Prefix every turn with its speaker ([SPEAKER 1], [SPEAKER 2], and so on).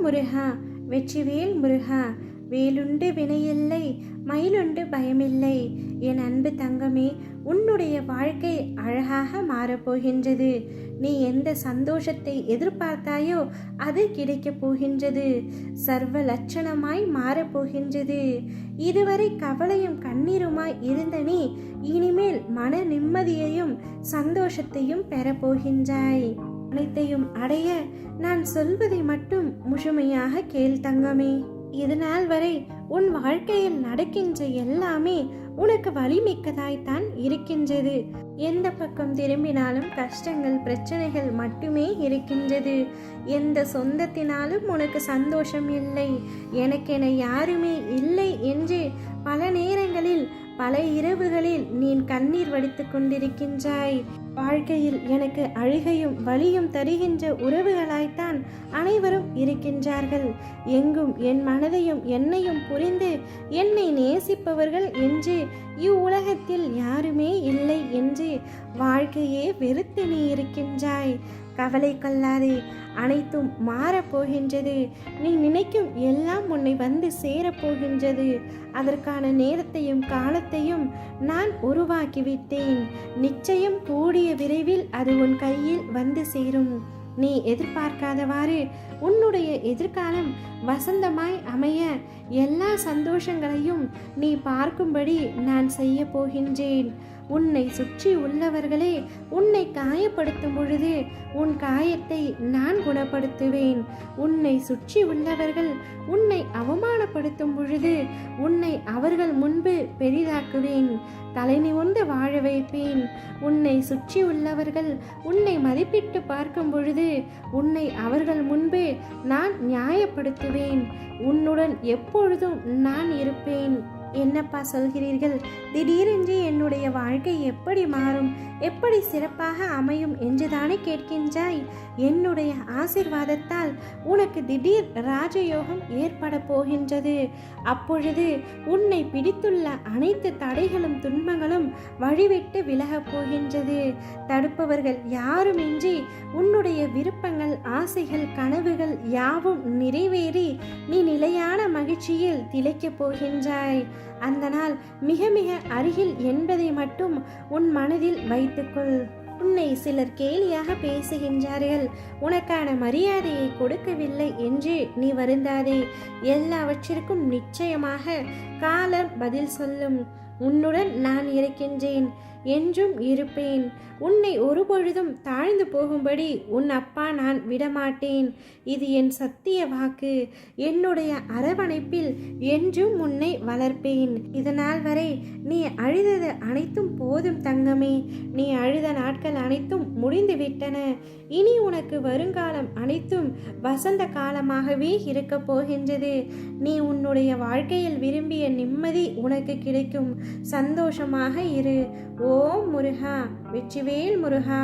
[SPEAKER 1] முருகா, வெற்றிவேல் முருகா. வேலுண்டு வினையில்லை, மயிலுண்டு பயமில்லை. என் அன்பு தங்கமே, உன்னுடைய வாழ்க்கை அழகாக மாறப்போகின்றது. நீ எந்த சந்தோஷத்தை எதிர்பார்த்தாயோ அது கிடைக்கப் போகின்றது. சர்வ லட்சணமாய் மாறப்போகின்றது. இதுவரை கவலையும் கண்ணீருமாய் இருந்த நீ இனிமேல் மன நிம்மதியையும் சந்தோஷத்தையும் பெறப்போகின்றாய். அனைத்தையும் அடைய நான் சொல்வதை மட்டும் முழுமையாக கேள் தங்கமே. இதுநாள் வரை உன் வாழ்க்கையில் நடக்கின்ற எல்லாமே உனக்கு வலிமிக்கதாய்த்தான் இருக்கின்றது. எந்த பக்கம் திரும்பினாலும் கஷ்டங்கள், பிரச்சனைகள் மட்டுமே இருக்கின்றது. எந்த சொந்தத்தினாலும் உனக்கு சந்தோஷம் இல்லை. எனக்கென யாருமே இல்லை என்று பல நேரங்களில், பல இரவுகளில் நீ கண்ணீர் வடித்து கொண்டிருக்கின்றாய். வாழ்க்கையில் எனக்கு அழுகையும் வலியும் தருகின்ற உறவுகளாய்த்தான் அனைவரும் இருக்கின்றார்கள். எங்கும் என் மனதையும் என்னையும் புரிந்து என்னை நேசிப்பவர்கள் என்று இவ்வுலகத்தில் யாருமே இல்லை என்று வாழ்க்கையே வெறுத்து நீ இருக்கின்றாய். கவலை கொள்ளாதே, அனைத்தும் மாறப்போகின்றது. நீ நினைக்கும் எல்லாம் உன்னை வந்து சேரப்போகின்றது. அதற்கான நேரத்தையும் காலத்தையும் நான் உருவாக்கிவிட்டேன். நிச்சயம் கூடிய விரைவில் அது உன் கையில் வந்து சேரும். நீ எதிர்பார்க்காதவாறு உன்னுடைய எதிர்காலம் வசந்தமாய் அமைய எல்லா சந்தோஷங்களையும் நீ பார்க்கும்படி நான் செய்ய போகின்றேன். உன்னை சுற்றி உள்ளவர்களே உன்னை காயப்படுத்தும் பொழுது உன் காயத்தை நான் குணப்படுத்துவேன். உன்னை சுற்றி உள்ளவர்கள் உன்னை அவமானப்படுத்தும் பொழுது உன்னை அவர்கள் முன்பு பெரிதாக்குவேன். தலை நிமிர்ந்து வாழ வைப்பேன். உன்னை சுற்றி உள்ளவர்கள் உன்னை மதிப்பிட்டு பார்க்கும் பொழுது உன்னை அவர்கள் முன்பு நான் நியாயப்படுத்துவேன். உன்னுடன் எப்பொழுதும் நான் இருப்பேன். என்னப்பா சொல்கிறீர்கள்? திடீரென்று என்னுடைய வாழ்க்கை எப்படி மாறும், எப்படி சிறப்பாக அமையும் என்றுதானே கேட்கின்றாய்? என்னுடைய ஆசீர்வாதத்தால் உனக்கு திடீர் ராஜயோகம் ஏற்பட போகின்றது. அப்பொழுது உன்னை பிடித்துள்ள அனைத்து தடைகளும் துன்பங்களும் வழிவிட்டு விலகப் போகின்றது. தடுப்பவர்கள் யாருமின்றி உன்னுடைய விருப்பங்கள், ஆசைகள், கனவுகள் யாவும் நிறைவேறி நீ நிலையான மகிழ்ச்சியில் திளைக்கப் போகின்றாய். அந்த நாள் மிக மிக அருகில் என்பதை மட்டும் உன் மனதில் வைத்துக்கொள். உன்னை சிலர் கேலியாக பேசுகின்றார்கள். உனக்கான மரியாதையை கொடுக்கவில்லை என்று நீ வருந்தாதே. எல்லாவற்றிற்கும் நிச்சயமாக காலம் பதில் சொல்லும். உன்னுடன் நான் இருக்கின்றேன், என்றும் இருப்பேன். உன்னை ஒருபொழுதும் தாழ்ந்து போகும்படி உன் அப்பா நான் விடமாட்டேன். இது என் சத்திய வாக்கு. என்னுடைய அரவணைப்பில் என்றும் உன்னை வளர்ப்பேன். இதனால் வரை நீ அழுதது அனைத்தும் போதும் தங்கமே. நீ அழுத நாட்கள் அனைத்தும் முடிந்துவிட்டன. இனி உனக்கு வருங்காலம் அனைத்தும் வசந்த காலமாகவே இருக்க போகின்றது. நீ உன்னுடைய வாழ்க்கையில் விரும்பிய நிம்மதி உனக்கு கிடைக்கும். சந்தோஷமாக இரு. ஓம் முருகா, வெற்றிவேல் முருகா.